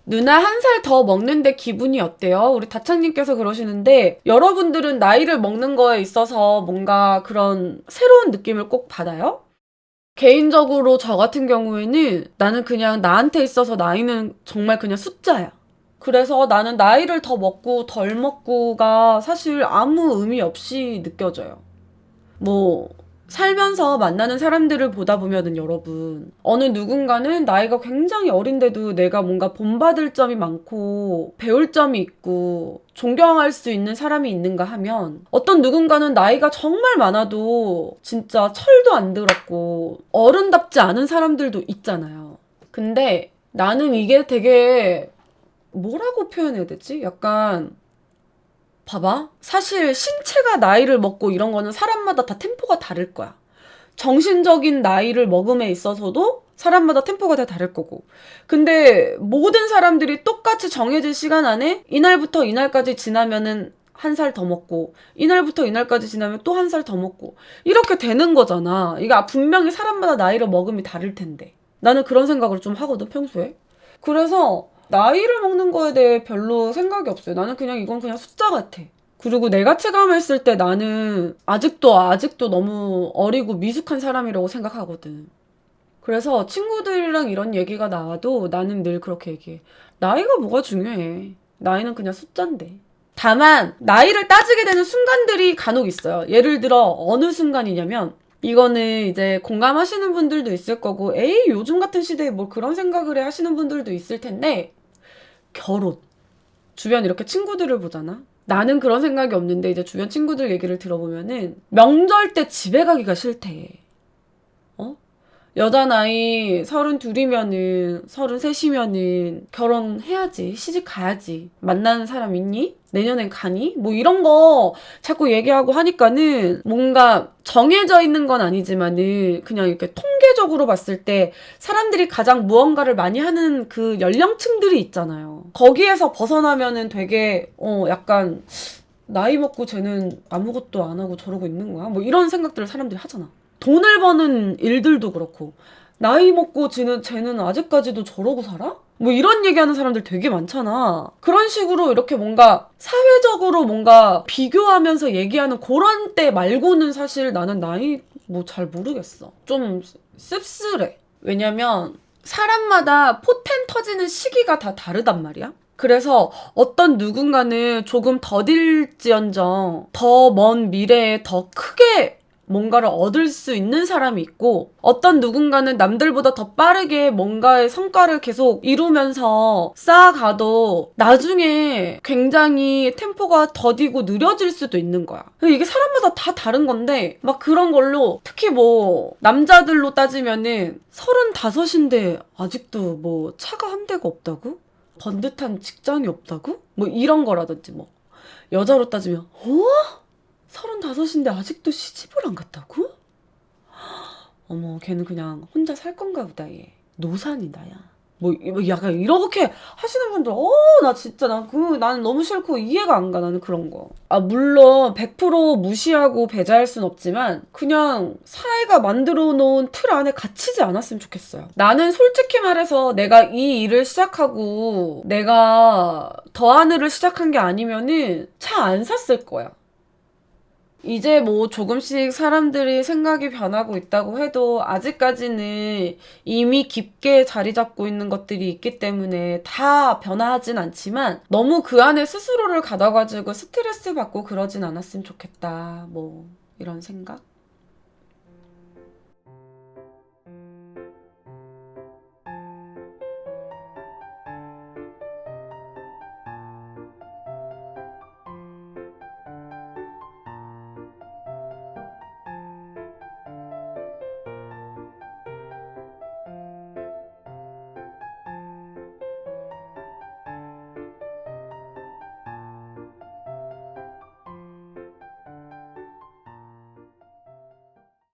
누나 한 살 더 먹는데 기분이 어때요? 우리 다창님께서 그러시는데 여러분들은 나이를 먹는 거에 있어서 뭔가 그런 새로운 느낌을 꼭 받아요? 개인적으로 저 같은 경우에는 나는 그냥 나한테 있어서 나이는 정말 그냥 숫자야. 그래서 나는 나이를 더 먹고 덜 먹고가 사실 아무 의미 없이 느껴져요. 뭐 살면서 만나는 사람들을 보다 보면은 여러분 어느 누군가는 나이가 굉장히 어린데도 내가 뭔가 본받을 점이 많고 배울 점이 있고 존경할 수 있는 사람이 있는가 하면 어떤 누군가는 나이가 정말 많아도 진짜 철도 안 들었고 어른답지 않은 사람들도 있잖아요. 근데 나는 이게 되게 뭐라고 표현해야 되지? 약간 봐봐. 사실 신체가 나이를 먹고 이런 거는 사람마다 다 템포가 다를 거야. 정신적인 나이를 먹음에 있어서도 사람마다 템포가 다 다를 거고. 근데 모든 사람들이 똑같이 정해진 시간 안에 이날부터 이날까지 지나면은 한 살 더 먹고 이날부터 이날까지 지나면 또 한 살 더 먹고 이렇게 되는 거잖아. 이게 분명히 사람마다 나이를 먹음이 다를 텐데. 나는 그런 생각을 좀 하거든 평소에. 그래서 나이를 먹는 거에 대해 별로 생각이 없어요. 나는 그냥 이건 그냥 숫자 같아. 그리고 내가 체감했을 때 나는 아직도 너무 어리고 미숙한 사람이라고 생각하거든. 그래서 친구들이랑 이런 얘기가 나와도 나는 늘 그렇게 얘기해. 나이가 뭐가 중요해. 나이는 그냥 숫자인데. 다만 나이를 따지게 되는 순간들이 간혹 있어요. 예를 들어 어느 순간이냐면 이거는 이제 공감하시는 분들도 있을 거고 에이 요즘 같은 시대에 뭘 그런 생각을 해 하시는 분들도 있을 텐데 결혼. 주변 이렇게 친구들을 보잖아. 나는 그런 생각이 없는데 이제 주변 친구들 얘기를 들어보면은 명절 때 집에 가기가 싫대. 어? 여자 나이 32이면은 33이면은 결혼해야지. 시집 가야지. 만나는 사람 있니? 내년엔 가니? 뭐 이런 거 자꾸 얘기하고 하니까는 뭔가 정해져 있는 건 아니지만은 그냥 이렇게 통계적으로 봤을 때 사람들이 가장 무언가를 많이 하는 그 연령층들이 있잖아요. 거기에서 벗어나면은 되게 약간 나이 먹고 쟤는 아무것도 안 하고 저러고 있는 거야? 뭐 이런 생각들을 사람들이 하잖아. 돈을 버는 일들도 그렇고 나이 먹고 쟤는 아직까지도 저러고 살아? 뭐 이런 얘기하는 사람들 되게 많잖아. 그런 식으로 이렇게 뭔가 사회적으로 뭔가 비교하면서 얘기하는 그런 때 말고는 사실 나는 나이 뭐 잘 모르겠어. 좀 씁쓸해. 왜냐면 사람마다 포텐 터지는 시기가 다 다르단 말이야. 그래서 어떤 누군가는 조금 더딜지언정 더 먼 미래에 더 크게 뭔가를 얻을 수 있는 사람이 있고 어떤 누군가는 남들보다 더 빠르게 뭔가의 성과를 계속 이루면서 쌓아가도 나중에 굉장히 템포가 더디고 느려질 수도 있는 거야. 이게 사람마다 다 다른 건데 막 그런 걸로 특히 뭐 남자들로 따지면은 35인데 아직도 뭐 차가 한 대가 없다고? 번듯한 직장이 없다고? 뭐 이런 거라든지 뭐 여자로 따지면 35인데 아직도 시집을 안 갔다고? 어머, 걔는 그냥 혼자 살 건가 보다, 얘. 노산이다, 야. 뭐 약간 이렇게 하시는 분들, 나 진짜, 나는 너무 싫고 이해가 안 가, 나는 그런 거. 아, 물론 100% 무시하고 배제할 순 없지만, 그냥 사회가 만들어 놓은 틀 안에 갇히지 않았으면 좋겠어요. 나는 솔직히 말해서 내가 이 일을 시작하고, 내가 더하늘을 시작한 게 아니면은 차 안 샀을 거야. 이제 뭐 조금씩 사람들이 생각이 변하고 있다고 해도 아직까지는 이미 깊게 자리 잡고 있는 것들이 있기 때문에 다 변화하진 않지만 너무 그 안에 스스로를 가둬가지고 스트레스 받고 그러진 않았으면 좋겠다. 뭐 이런 생각?